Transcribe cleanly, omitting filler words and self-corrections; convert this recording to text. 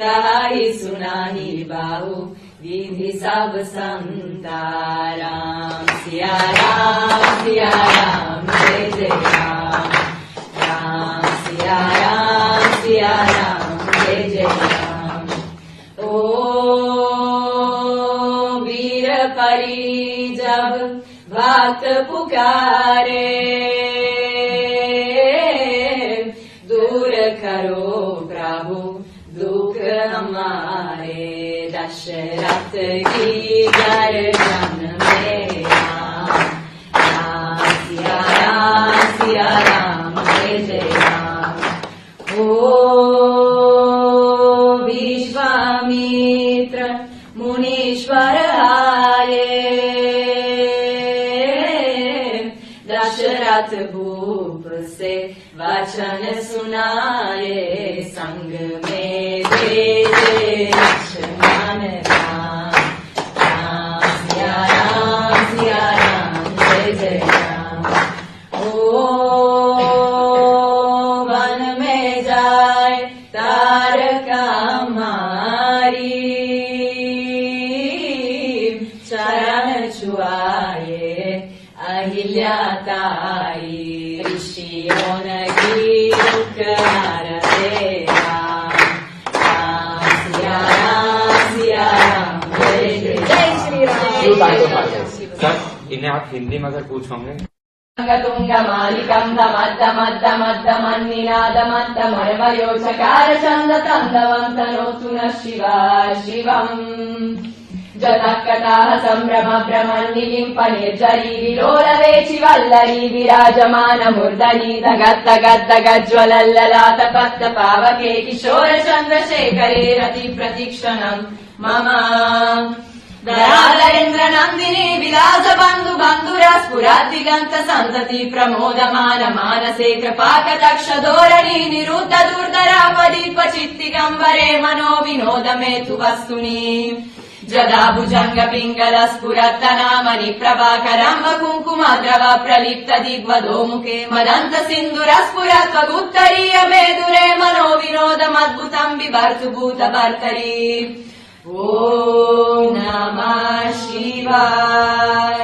ही सुनाही बाहु विधि सब संता राम सिया राम जय जय राम राम सिया राम जय जय राम। ओ वीर परी जब भक्त पुकारे दूर करो प्रभु दुख हमारे। दशरथ की गर्दन में राम सिया राम जय जय राम। ओ विश्वामित्र मुनीश्वर आए दशरथ भूप से वचन सुनाए संग में भेजे लक्ष्मण राम सिया राम जय जय राम। ओ वन में जाए तारका मारी चरण छुआए अहिल्या ताई ऋषियों की दुख हरते राम सिया राम जय श्री राम। सर इन्हें आप हिंदी में अगर पूछोगे तुंग मालिकं दमद्दमद्दमद्दमद्दमन्निनादमद्दमर्मयोचकार चंद तंदवन्तनोतु न शिवाय शिवम्। जतकटाः सम्भ्रम भ्रमन्निलिम्प निर्जरी विलोलवेचि वल्लरी विराजमान मूर्धनि दगद्दगद्दगज्ज्वलल्ललाट पत्त पावके किशोर चन्द्रशेखरे रति प्रतीक्षणम् मम। दयालेन्द्र नन्दिनी विलास बन्धु बन्धुरा स्फुरद्दिगन्त सन्तति प्रमोदमान मानसे कृपाकटाक्ष धोरणी निरुद्ध दुर्धरापदीप चित्तिगम्बरे मनो विनोद मे तु वस्तुनि। जदा भुजंग पिंगल स्फुरत्तनामनि प्रभाकरं कुङ्कुमद्रव प्रलिप्त दिग्वधो मुखे मदन्त सिन्धुर स्फुरत्वगुत्तरीय मेदुरे मनो विनोदमद्भुतं बिभर्तु भूतभर्तरि। ॐ नमः शिवाय।